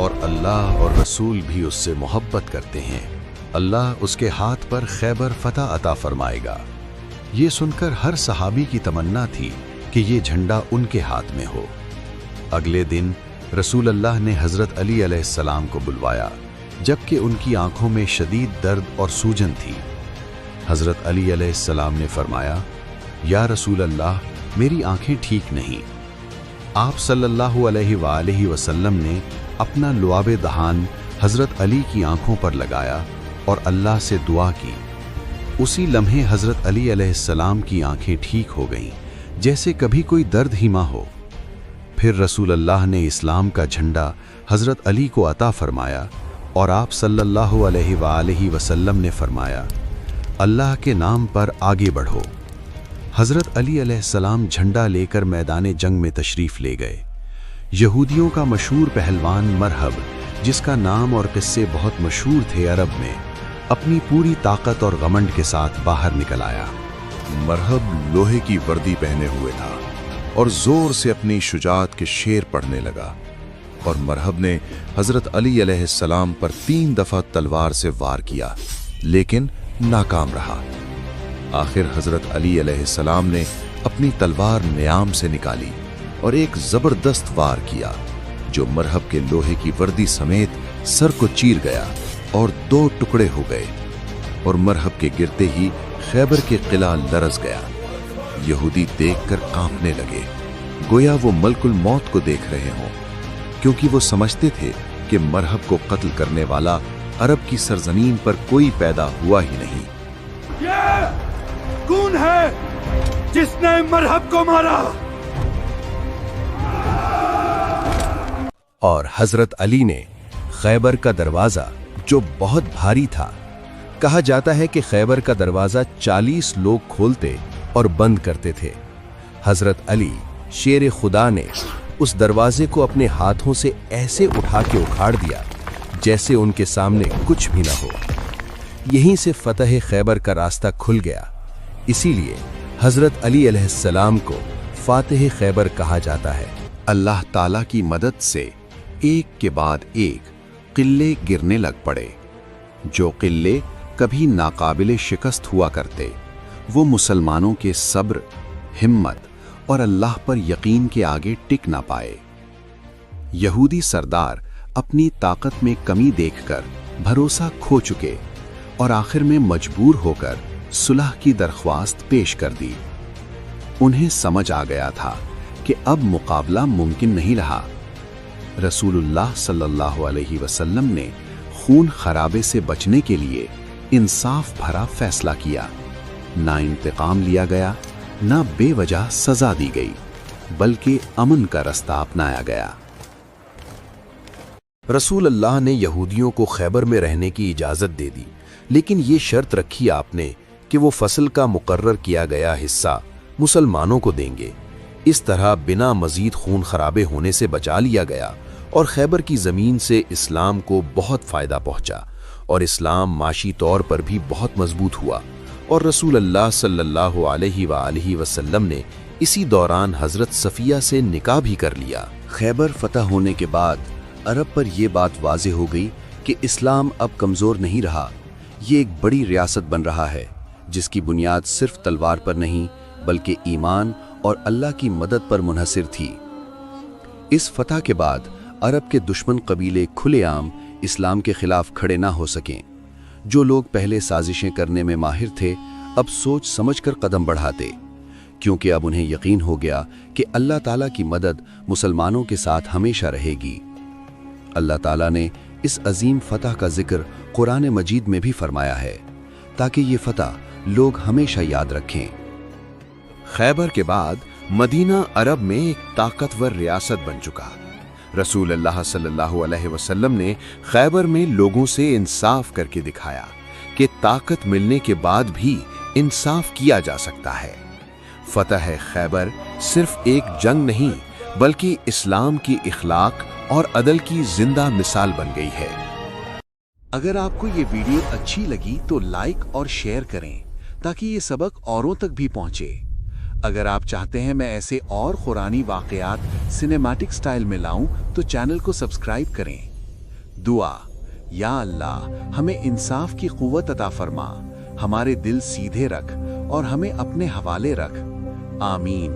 اور اللہ اور رسول بھی اس سے محبت کرتے ہیں، اللہ اس کے ہاتھ پر خیبر فتح عطا فرمائے گا۔ یہ سن کر ہر صحابی کی تمنا تھی کہ یہ جھنڈا ان کے ہاتھ میں ہو۔ اگلے دن رسول اللہ نے حضرت علی علیہ السلام کو بلوایا، جبکہ ان کی آنکھوں میں شدید درد اور سوجن تھی۔ حضرت علی علیہ السلام نے فرمایا، یا رسول اللہ، میری آنکھیں ٹھیک نہیں۔ آپ صلی اللہ علیہ وآلہ وسلم نے اپنا لعاب دہان حضرت علی کی آنکھوں پر لگایا اور اللہ سے دعا کی۔ اسی لمحے حضرت علی علیہ السلام کی آنکھیں ٹھیک ہو گئیں، جیسے کبھی کوئی درد ہی نہ ہو۔ پھر رسول اللہ نے اسلام کا جھنڈا حضرت علی کو عطا فرمایا اور آپ صلی اللہ علیہ وآلہ وسلم نے فرمایا، اللہ کے نام پر آگے بڑھو۔ حضرت علی علیہ السلام جھنڈا لے کر میدان جنگ میں تشریف لے گئے۔ یہودیوں کا مشہور پہلوان مرہب، جس کا نام اور قصے بہت مشہور تھے عرب میں، اپنی پوری طاقت اور غمنڈ کے ساتھ باہر نکل آیا۔ مرہب لوہے کی وردی پہنے ہوئے تھا اور زور سے اپنی شجاعت کے شعر پڑھنے لگا، اور مرہب نے حضرت علی علیہ السلام پر 3 دفعہ تلوار سے وار کیا، لیکن ناکام رہا۔ آخر حضرت علی علیہ السلام نے اپنی تلوار نیام سے نکالی اور ایک زبردست وار کیا، جو مرہب کے لوہے کی وردی سمیت سر کو چیر گیا اور 2 ٹکڑے ہو گئے، اور مرہب کے گرتے ہی خیبر کے قلعہ لرز گیا۔ یہودی دیکھ کر کانپنے لگے، گویا وہ ملک الموت کو دیکھ رہے ہوں، کیونکہ وہ سمجھتے تھے کہ مرہب کو قتل کرنے والا عرب کی سرزمین پر کوئی پیدا ہوا ہی نہیں۔ یہ کون ہے جس نے مرہب کو مارا؟ اور حضرت علی نے خیبر کا دروازہ، جو بہت بھاری تھا، کہا جاتا ہے کہ خیبر کا دروازہ 40 لوگ کھولتے اور بند کرتے تھے، حضرت علی شیر خدا نے اس دروازے کو اپنے ہاتھوں سے ایسے اٹھا کے اکھاڑ دیا جیسے ان کے سامنے کچھ بھی نہ ہو۔ یہیں سے فتح خیبر کا راستہ کھل گیا، اسی لیے حضرت علی علیہ السلام کو فاتح خیبر کہا جاتا ہے۔ اللہ تعالیٰ کی مدد سے ایک کے بعد ایک قلعے گرنے لگ پڑے۔ جو قلعے کبھی ناقابل شکست ہوا کرتے، وہ مسلمانوں کے صبر، ہمت اور اللہ پر یقین کے آگے ٹک نہ پائے۔ یہودی سردار اپنی طاقت میں کمی دیکھ کر بھروسہ کھو چکے اور آخر میں مجبور ہو کر صلح کی درخواست پیش کر دی۔ انہیں سمجھ آ گیا تھا کہ اب مقابلہ ممکن نہیں رہا۔ رسول اللہ صلی اللہ علیہ وسلم نے خون خرابے سے بچنے کے لیے انصاف بھرا فیصلہ کیا۔ نہ انتقام لیا گیا، نہ بے وجہ سزا دی گئی، بلکہ امن کا رستہ اپنایا گیا۔ رسول اللہ نے یہودیوں کو خیبر میں رہنے کی اجازت دے دی، لیکن یہ شرط رکھی آپ نے کہ وہ فصل کا مقرر کیا گیا حصہ مسلمانوں کو دیں گے۔ اس طرح بنا مزید خون خرابے ہونے سے بچا لیا گیا، اور خیبر کی زمین سے اسلام کو بہت فائدہ پہنچا، اور اسلام معاشی طور پر بھی بہت مضبوط ہوا، اور رسول اللہ صلی اللہ علیہ وآلہ وسلم نے اسی دوران حضرت صفیہ سے نکاح بھی کر لیا۔ خیبر فتح ہونے کے بعد عرب پر یہ بات واضح ہو گئی کہ اسلام اب کمزور نہیں رہا، یہ ایک بڑی ریاست بن رہا ہے، جس کی بنیاد صرف تلوار پر نہیں بلکہ ایمان اور اللہ کی مدد پر منحصر تھی۔ اس فتح کے بعد عرب کے دشمن قبیلے کھلے عام اسلام کے خلاف کھڑے نہ ہو سکیں۔ جو لوگ پہلے سازشیں کرنے میں ماہر تھے، اب سوچ سمجھ کر قدم بڑھاتے، کیونکہ اب انہیں یقین ہو گیا کہ اللہ تعالیٰ کی مدد مسلمانوں کے ساتھ ہمیشہ رہے گی۔ اللہ تعالیٰ نے اس عظیم فتح کا ذکر قرآن مجید میں بھی فرمایا ہے، تاکہ یہ فتح لوگ ہمیشہ یاد رکھیں۔ خیبر کے بعد مدینہ عرب میں ایک طاقتور ریاست بن چکا۔ رسول اللہ صلی اللہ علیہ وسلم نے خیبر میں لوگوں سے انصاف کر کے دکھایا کہ طاقت ملنے کے بعد بھی انصاف کیا جا سکتا ہے۔ فتح خیبر صرف ایک جنگ نہیں بلکہ اسلام کی اخلاق اور عدل کی زندہ مثال بن گئی ہے۔ اگر آپ کو یہ ویڈیو اچھی لگی تو لائک اور شیئر کریں تاکہ یہ سبق اوروں تک بھی پہنچے۔ اگر آپ چاہتے ہیں میں ایسے اور قرآنی واقعات سنیمیٹک سٹائل میں لاؤں تو چینل کو سبسکرائب کریں۔ دعا: یا اللہ ہمیں انصاف کی قوت عطا فرما، ہمارے دل سیدھے رکھ اور ہمیں اپنے حوالے رکھ، آمین۔